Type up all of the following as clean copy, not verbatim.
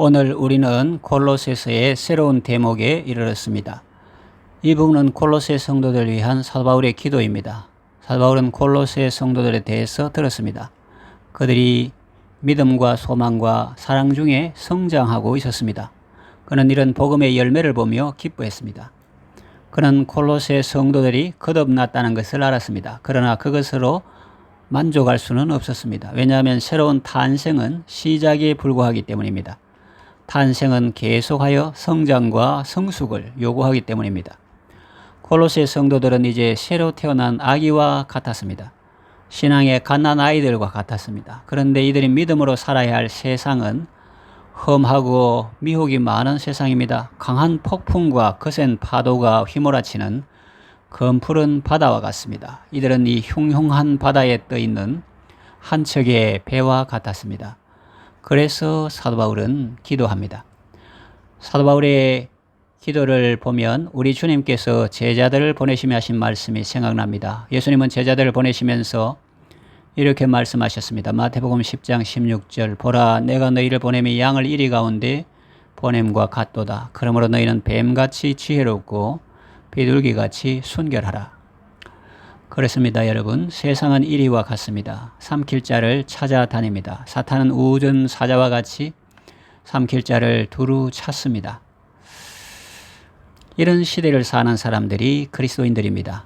오늘 우리는 골로새서의 새로운 대목에 이르렀습니다. 이 부분은 골로새 성도들을 위한 사도 바울의 기도입니다. 사도 바울은 골로새 성도들에 대해서 들었습니다. 그들이 믿음과 소망과 사랑 중에 성장하고 있었습니다. 그는 이런 복음의 열매를 보며 기뻐했습니다. 그는 골로새 성도들이 거듭났다는 것을 알았습니다. 그러나 그것으로 만족할 수는 없었습니다. 왜냐하면 새로운 탄생은 시작에 불과하기 때문입니다. 탄생은 계속하여 성장과 성숙을 요구하기 때문입니다. 골로새 성도들은 이제 새로 태어난 아기와 같았습니다. 신앙의 갓난 아이들과 같았습니다. 그런데 이들이 믿음으로 살아야 할 세상은 험하고 미혹이 많은 세상입니다. 강한 폭풍과 거센 파도가 휘몰아치는 검푸른 바다와 같습니다. 이들은 이 흉흉한 바다에 떠있는 한 척의 배와 같았습니다. 그래서 사도 바울은 기도합니다. 사도 바울의 기도를 보면 우리 주님께서 제자들을 보내시며 하신 말씀이 생각납니다. 예수님은 제자들을 보내시면서 이렇게 말씀하셨습니다. 마태복음 10장 16절 보라 내가 너희를 보내며 양을 이리 가운데 보냄과 같도다. 그러므로 너희는 뱀같이 지혜롭고 비둘기같이 순결하라. 그렇습니다. 여러분, 세상은 이리와 같습니다. 삼킬 자를 찾아다닙니다. 사탄은 우전 사자와 같이 삼킬 자를 두루 찾습니다. 이런 시대를 사는 사람들이 그리스도인들입니다.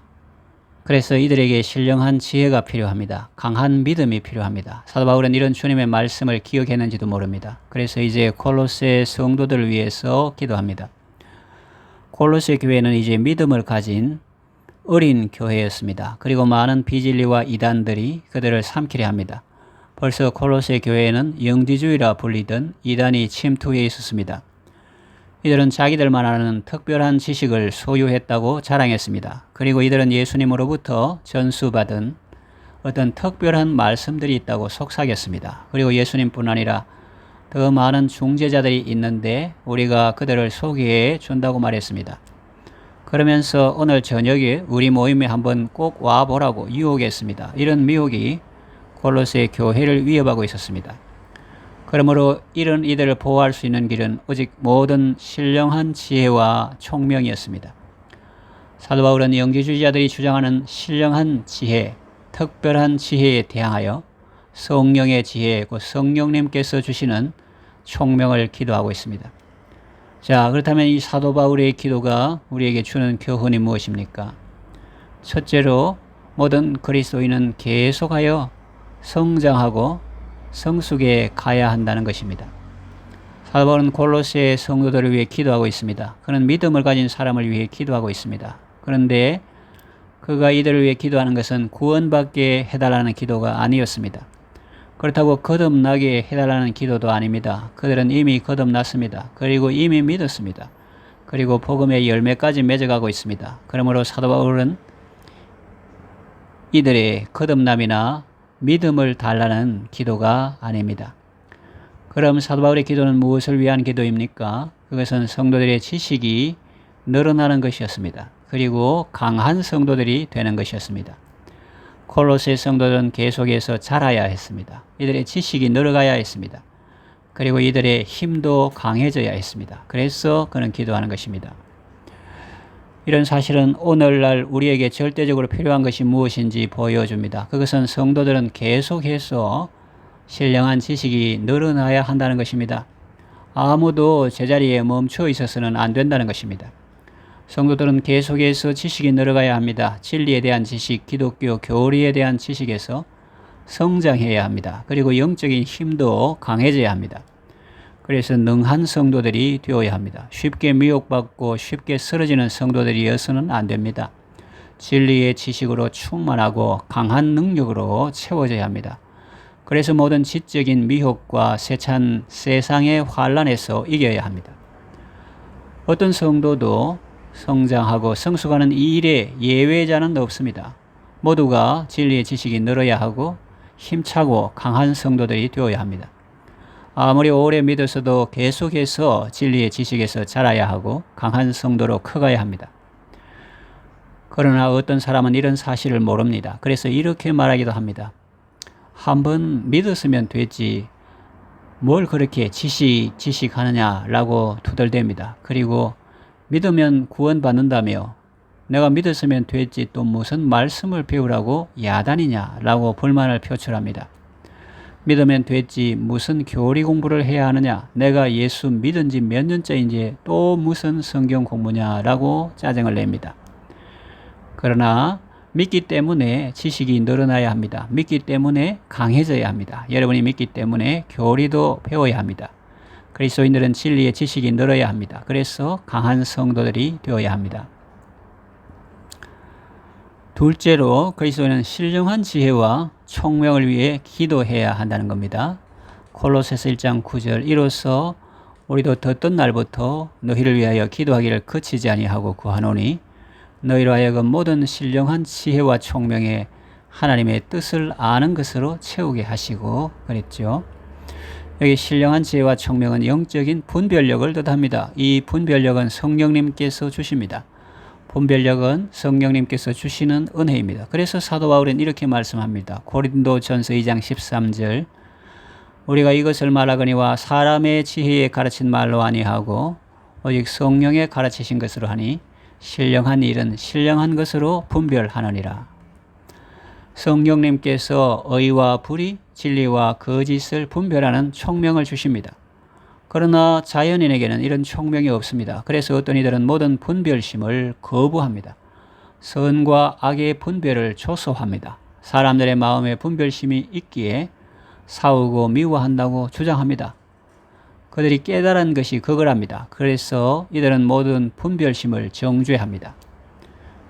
그래서 이들에게 신령한 지혜가 필요합니다. 강한 믿음이 필요합니다. 사도 바울은 이런 주님의 말씀을 기억했는지도 모릅니다. 그래서 이제 골로새 성도들을 위해서 기도합니다. 골로새 교회는 이제 믿음을 가진 어린 교회였습니다. 그리고 많은 비진리와 이단들이 그들을 삼키려 합니다. 벌써 골로새 교회에는 영지주의라 불리던 이단이 침투해 있었습니다. 이들은 자기들만 아는 특별한 지식을 소유했다고 자랑했습니다. 그리고 이들은 예수님으로부터 전수받은 어떤 특별한 말씀들이 있다고 속삭였습니다. 그리고 예수님뿐 아니라 더 많은 중재자들이 있는데 우리가 그들을 소개해 준다고 말했습니다. 그러면서 오늘 저녁에 우리 모임에 한번 꼭 와보라고 유혹했습니다. 이런 미혹이 골로새 교회를 위협하고 있었습니다. 그러므로 이런 이들을 보호할 수 있는 길은 오직 모든 신령한 지혜와 총명이었습니다. 사도 바울은 영지주의자들이 주장하는 신령한 지혜, 특별한 지혜에 대항하여 성령의 지혜, 그 성령님께서 주시는 총명을 기도하고 있습니다. 자, 그렇다면 이 사도 바울의 기도가 우리에게 주는 교훈이 무엇입니까? 첫째로 모든 그리스도인은 계속하여 성장하고 성숙에 가야 한다는 것입니다. 사도 바울은 골로새 성도들을 위해 기도하고 있습니다. 그는 믿음을 가진 사람을 위해 기도하고 있습니다. 그런데 그가 이들을 위해 기도하는 것은 구원받게 해달라는 기도가 아니었습니다. 그렇다고 거듭나게 해달라는 기도도 아닙니다. 그들은 이미 거듭났습니다. 그리고 이미 믿었습니다. 그리고 복음의 열매까지 맺어가고 있습니다. 그러므로 사도 바울은 이들의 거듭남이나 믿음을 달라는 기도가 아닙니다. 그럼 사도 바울의 기도는 무엇을 위한 기도입니까? 그것은 성도들의 지식이 늘어나는 것이었습니다. 그리고 강한 성도들이 되는 것이었습니다. 골로새 성도들은 계속해서 자라야 했습니다. 이들의 지식이 늘어가야 했습니다. 그리고 이들의 힘도 강해져야 했습니다. 그래서 그는 기도하는 것입니다. 이런 사실은 오늘날 우리에게 절대적으로 필요한 것이 무엇인지 보여줍니다. 그것은 성도들은 계속해서 신령한 지식이 늘어나야 한다는 것입니다. 아무도 제자리에 멈춰 있어서는 안 된다는 것입니다. 성도들은 계속해서 지식이 늘어가야 합니다. 진리에 대한 지식, 기독교 교리에 대한 지식에서 성장해야 합니다. 그리고 영적인 힘도 강해져야 합니다. 그래서 능한 성도들이 되어야 합니다. 쉽게 미혹받고 쉽게 쓰러지는 성도들이어서는 안 됩니다. 진리의 지식으로 충만하고 강한 능력으로 채워져야 합니다. 그래서 모든 지적인 미혹과 세찬 세상의 환란에서 이겨야 합니다. 어떤 성도도 성장하고 성숙하는 이 일에 예외자는 없습니다. 모두가 진리의 지식이 늘어야 하고 힘차고 강한 성도들이 되어야 합니다. 아무리 오래 믿어서도 계속해서 진리의 지식에서 자라야 하고 강한 성도로 커가야 합니다. 그러나 어떤 사람은 이런 사실을 모릅니다. 그래서 이렇게 말하기도 합니다. 한번 믿었으면 됐지. 뭘 그렇게 지식하느냐라고 투덜댑니다. 그리고 믿으면 구원받는다며 내가 믿었으면 됐지 또 무슨 말씀을 배우라고 야단이냐라고 불만을 표출합니다. 믿으면 됐지 무슨 교리 공부를 해야 하느냐, 내가 예수 믿은 지 몇 년째인지 또 무슨 성경 공부냐라고 짜증을 냅니다. 그러나 믿기 때문에 지식이 늘어나야 합니다. 믿기 때문에 강해져야 합니다. 여러분이 믿기 때문에 교리도 배워야 합니다. 그리스도인들은 진리의 지식이 늘어야 합니다. 그래서 강한 성도들이 되어야 합니다. 둘째로 그리스도인은 신령한 지혜와 총명을 위해 기도해야 한다는 겁니다. 골로새서 1장 9절 이로써 우리도 듣던 날부터 너희를 위하여 기도하기를 그치지 아니하고 구하노니 너희로 하여금 모든 신령한 지혜와 총명에 하나님의 뜻을 아는 것으로 채우게 하시고 그랬죠. 여기 신령한 지혜와 총명은 영적인 분별력을 뜻합니다. 이 분별력은 성령님께서 주십니다. 분별력은 성령님께서 주시는 은혜입니다. 그래서 사도 바울은 이렇게 말씀합니다. 고린도전서 2장 13절 우리가 이것을 말하거니와 사람의 지혜에 가르친 말로 아니하고 오직 성령에 가르치신 것으로 하니 신령한 일은 신령한 것으로 분별하느니라. 성령님께서 의와 불의, 진리와 거짓을 분별하는 총명을 주십니다. 그러나 자연인에게는 이런 총명이 없습니다. 그래서 어떤 이들은 모든 분별심을 거부합니다. 선과 악의 분별을 조소합니다. 사람들의 마음에 분별심이 있기에 싸우고 미워한다고 주장합니다. 그들이 깨달은 것이 그거랍니다. 그래서 이들은 모든 분별심을 정죄합니다.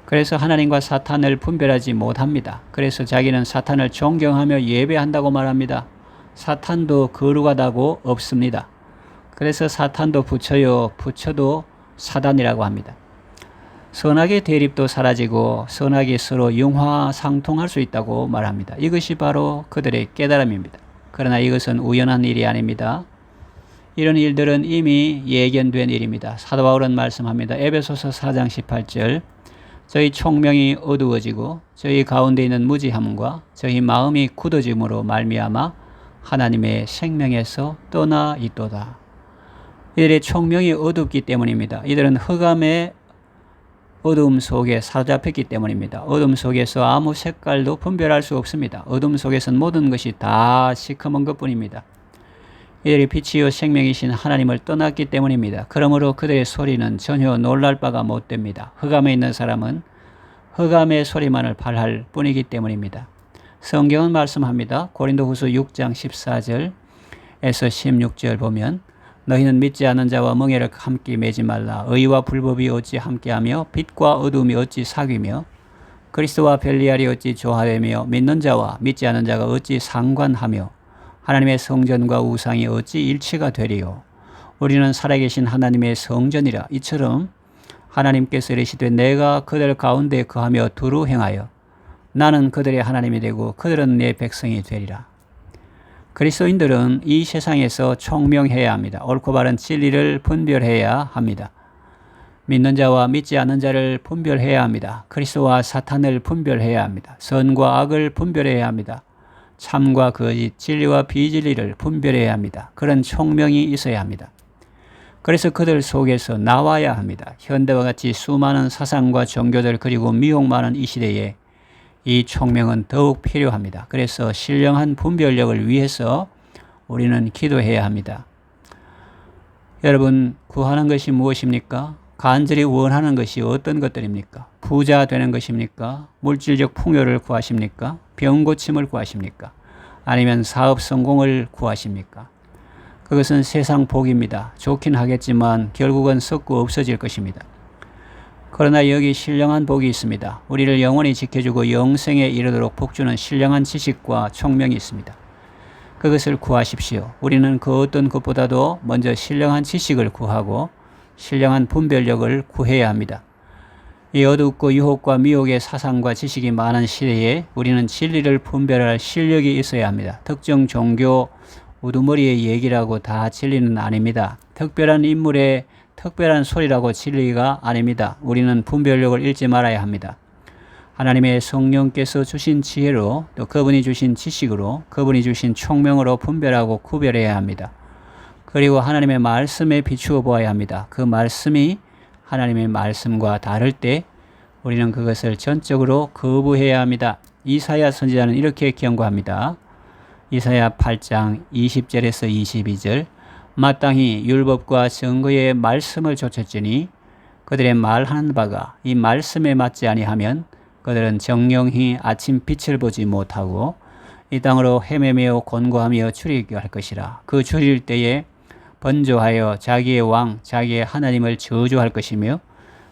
그래서 하나님과 사탄을 분별하지 못합니다. 그래서 자기는 사탄을 존경하며 예배한다고 말합니다. 사탄도 거룩하다고 없습니다. 그래서 사탄도 붙여도 사단이라고 합니다. 선악의 대립도 사라지고 선악이 서로 융화상통할 수 있다고 말합니다. 이것이 바로 그들의 깨달음입니다. 그러나 이것은 우연한 일이 아닙니다. 이런 일들은 이미 예견된 일입니다. 사도 바울은 말씀합니다. 에베소서 4장 18절 저희 총명이 어두워지고 저희 가운데 있는 무지함과 저희 마음이 굳어짐으로 말미암아 하나님의 생명에서 떠나 있도다. 이들의 총명이 어둡기 때문입니다. 이들은 흑암의 어둠 속에 사로잡혔기 때문입니다. 어둠 속에서 아무 색깔도 분별할 수 없습니다. 어둠 속에서는 모든 것이 다 시커먼 것뿐입니다. 이들이 빛이요 생명이신 하나님을 떠났기 때문입니다. 그러므로 그들의 소리는 전혀 놀랄 바가 못 됩니다. 흑암에 있는 사람은 흑암의 소리만을 발할 뿐이기 때문입니다. 성경은 말씀합니다. 고린도후서 6장 14절에서 16절 보면 너희는 믿지 않는 자와 멍에를 함께 매지 말라. 의와 불법이 어찌 함께하며 빛과 어둠이 어찌 사귀며 그리스도와 벨리알이 어찌 조화되며 믿는 자와 믿지 않는 자가 어찌 상관하며 하나님의 성전과 우상이 어찌 일치가 되리요. 우리는 살아계신 하나님의 성전이라. 이처럼 하나님께서 이르시되 내가 그들 가운데 거하며 두루 행하여 나는 그들의 하나님이 되고 그들은 내 백성이 되리라. 그리스도인들은 이 세상에서 총명해야 합니다. 옳고 바른 진리를 분별해야 합니다. 믿는 자와 믿지 않는 자를 분별해야 합니다. 그리스도와 사탄을 분별해야 합니다. 선과 악을 분별해야 합니다. 참과 거짓, 진리와 비진리를 분별해야 합니다. 그런 총명이 있어야 합니다. 그래서 그들 속에서 나와야 합니다. 현대와 같이 수많은 사상과 종교들 그리고 미혹 많은 이 시대에 이 총명은 더욱 필요합니다. 그래서 신령한 분별력을 위해서 우리는 기도해야 합니다. 여러분, 구하는 것이 무엇입니까? 간절히 원하는 것이 어떤 것들입니까? 부자 되는 것입니까? 물질적 풍요를 구하십니까? 병 고침을 구하십니까? 아니면 사업 성공을 구하십니까? 그것은 세상 복입니다. 좋긴 하겠지만 결국은 썩고 없어질 것입니다. 그러나 여기 신령한 복이 있습니다. 우리를 영원히 지켜주고 영생에 이르도록 복주는 신령한 지식과 총명이 있습니다. 그것을 구하십시오. 우리는 그 어떤 것보다도 먼저 신령한 지식을 구하고 신령한 분별력을 구해야 합니다. 이 어둡고 유혹과 미혹의 사상과 지식이 많은 시대에 우리는 진리를 분별할 실력이 있어야 합니다. 특정 종교 우두머리의 얘기라고 다 진리는 아닙니다. 특별한 인물의 특별한 소리라고 진리가 아닙니다. 우리는 분별력을 잃지 말아야 합니다. 하나님의 성령께서 주신 지혜로 또 그분이 주신 지식으로 그분이 주신 총명으로 분별하고 구별해야 합니다. 그리고 하나님의 말씀에 비추어 보아야 합니다. 그 말씀이 하나님의 말씀과 다를 때 우리는 그것을 전적으로 거부해야 합니다. 이사야 선지자는 이렇게 경고합니다. 이사야 8장 20절에서 22절 마땅히 율법과 증거의 말씀을 좇았으니 그들의 말하는 바가 이 말씀에 맞지 아니하면 그들은 정령히 아침 빛을 보지 못하고 이 땅으로 헤매며 곤고하며 출입할 것이라. 그 출입 때에 번조하여 자기의 왕 자기의 하나님을 저주할 것이며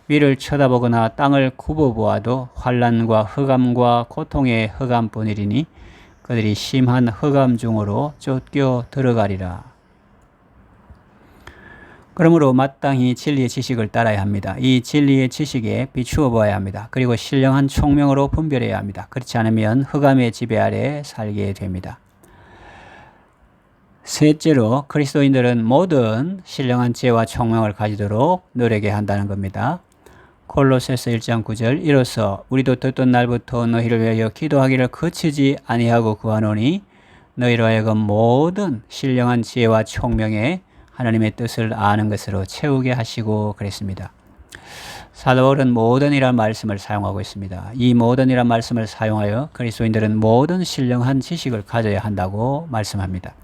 위를 쳐다보거나 땅을 굽어보아도 환난과 흑암과 고통의 흑암뿐이리니 그들이 심한 흑암 중으로 쫓겨 들어가리라. 그러므로 마땅히 진리의 지식을 따라야 합니다. 이 진리의 지식에 비추어 보아야 합니다. 그리고 신령한 총명으로 분별해야 합니다. 그렇지 않으면 흑암의 지배 아래 살게 됩니다. 셋째로 그리스도인들은 모든 신령한 지혜와 총명을 가지도록 노력해야 한다는 겁니다. 골로새서 1장 9절 이로써 우리도 듣던 날부터 너희를 위하여 기도하기를 그치지 아니하고 구하노니 너희로 하여금 모든 신령한 지혜와 총명에 하나님의 뜻을 아는 것으로 채우게 하시고 그랬습니다. 사도 바울은 모든이라는 말씀을 사용하고 있습니다. 이 모든이라는 말씀을 사용하여 그리스도인들은 모든 신령한 지식을 가져야 한다고 말씀합니다.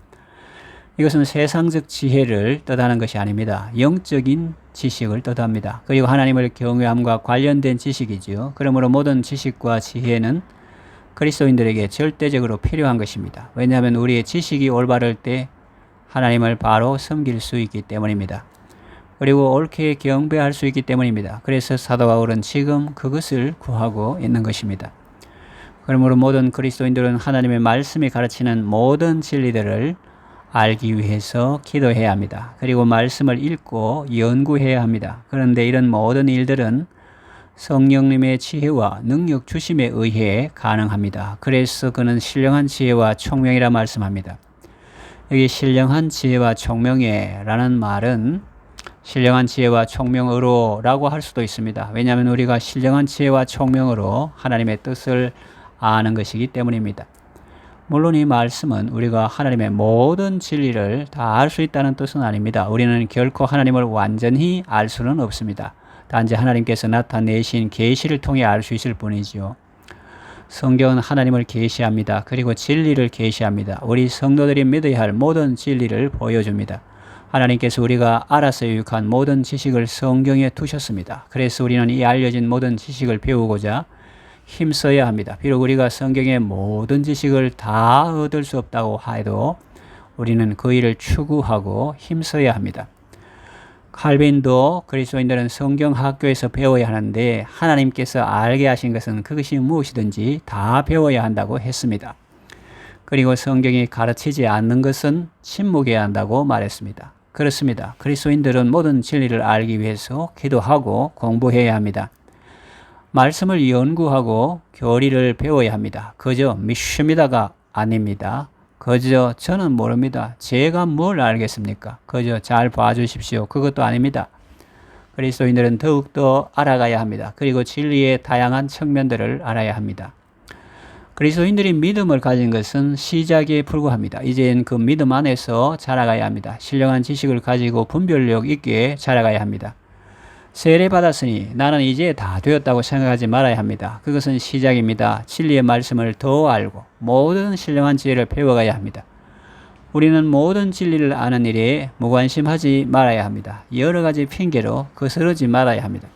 이것은 세상적 지혜를 뜻하는 것이 아닙니다. 영적인 지식을 뜻합니다. 그리고 하나님을 경외함과 관련된 지식이지요. 그러므로 모든 지식과 지혜는 그리스도인들에게 절대적으로 필요한 것입니다. 왜냐하면 우리의 지식이 올바를 때 하나님을 바로 섬길 수 있기 때문입니다. 그리고 옳게 경배할 수 있기 때문입니다. 그래서 사도 바울은 지금 그것을 구하고 있는 것입니다. 그러므로 모든 그리스도인들은 하나님의 말씀이 가르치는 모든 진리들을 알기 위해서 기도해야 합니다. 그리고 말씀을 읽고 연구해야 합니다. 그런데 이런 모든 일들은 성령님의 지혜와 능력 주심에 의해 가능합니다. 그래서 그는 신령한 지혜와 총명이라 말씀합니다. 여기 신령한 지혜와 총명에 라는 말은 신령한 지혜와 총명으로 라고 할 수도 있습니다. 왜냐하면 우리가 신령한 지혜와 총명으로 하나님의 뜻을 아는 것이기 때문입니다. 물론 이 말씀은 우리가 하나님의 모든 진리를 다 알 수 있다는 뜻은 아닙니다. 우리는 결코 하나님을 완전히 알 수는 없습니다. 단지 하나님께서 나타내신 계시를 통해 알 수 있을 뿐이지요. 성경은 하나님을 계시합니다. 그리고 진리를 계시합니다. 우리 성도들이 믿어야 할 모든 진리를 보여줍니다. 하나님께서 우리가 알아서 유익한 모든 지식을 성경에 두셨습니다. 그래서 우리는 이 알려진 모든 지식을 배우고자 힘써야 합니다. 비록 우리가 성경의 모든 지식을 다 얻을 수 없다고 해도 우리는 그 일을 추구하고 힘써야 합니다. 칼빈도 그리스도인들은 성경 학교에서 배워야 하는데 하나님께서 알게 하신 것은 그것이 무엇이든지 다 배워야 한다고 했습니다. 그리고 성경이 가르치지 않는 것은 침묵해야 한다고 말했습니다. 그렇습니다. 그리스도인들은 모든 진리를 알기 위해서 기도하고 공부해야 합니다. 말씀을 연구하고 교리를 배워야 합니다. 그저 믿습니다가 아닙니다. 그저 저는 모릅니다. 제가 뭘 알겠습니까? 그저 잘 봐주십시오. 그것도 아닙니다. 그리스도인들은 더욱더 알아가야 합니다. 그리고 진리의 다양한 측면들을 알아야 합니다. 그리스도인들이 믿음을 가진 것은 시작에 불과합니다. 이제는 그 믿음 안에서 자라가야 합니다. 신령한 지식을 가지고 분별력 있게 자라가야 합니다. 세례 받았으니 나는 이제 다 되었다고 생각하지 말아야 합니다. 그것은 시작입니다. 진리의 말씀을 더 알고 모든 신령한 지혜를 배워가야 합니다. 우리는 모든 진리를 아는 일에 무관심하지 말아야 합니다. 여러 가지 핑계로 거스르지 말아야 합니다.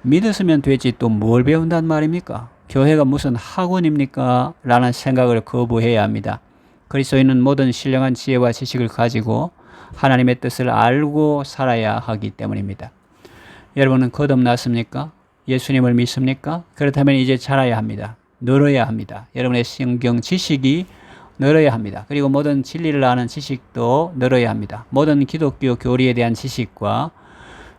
믿었으면 되지 또 뭘 배운단 말입니까? 교회가 무슨 학원입니까? 라는 생각을 거부해야 합니다. 그리스도인은 모든 신령한 지혜와 지식을 가지고 하나님의 뜻을 알고 살아야 하기 때문입니다. 여러분은 거듭났습니까? 예수님을 믿습니까? 그렇다면 이제 자라야 합니다. 늘어야 합니다. 여러분의 성경 지식이 늘어야 합니다. 그리고 모든 진리를 아는 지식도 늘어야 합니다. 모든 기독교 교리에 대한 지식과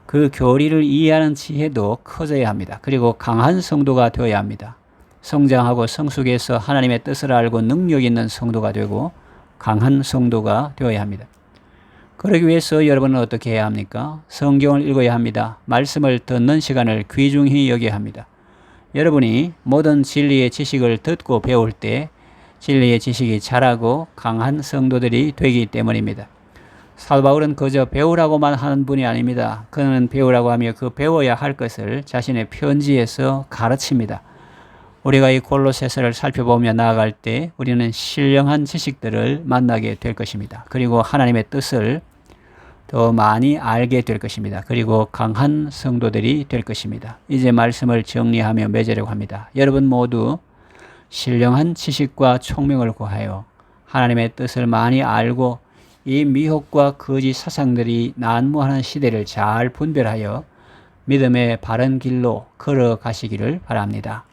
그 교리를 이해하는 지혜도 커져야 합니다. 그리고 강한 성도가 되어야 합니다. 성장하고 성숙해서 하나님의 뜻을 알고 능력 있는 성도가 되고 강한 성도가 되어야 합니다. 그러기 위해서 여러분은 어떻게 해야 합니까? 성경을 읽어야 합니다. 말씀을 듣는 시간을 귀중히 여겨야 합니다. 여러분이 모든 진리의 지식을 듣고 배울 때 진리의 지식이 자라고 강한 성도들이 되기 때문입니다. 사도 바울은 그저 배우라고만 하는 분이 아닙니다. 그는 배우라고 하며 그 배워야 할 것을 자신의 편지에서 가르칩니다. 우리가 이 골로새서를 살펴보며 나아갈 때 우리는 신령한 지식들을 만나게 될 것입니다. 그리고 하나님의 뜻을 더 많이 알게 될 것입니다. 그리고 강한 성도들이 될 것입니다. 이제 말씀을 정리하며 맺으려고 합니다. 여러분 모두 신령한 지식과 총명을 구하여 하나님의 뜻을 많이 알고 이 미혹과 거짓 사상들이 난무하는 시대를 잘 분별하여 믿음의 바른 길로 걸어가시기를 바랍니다.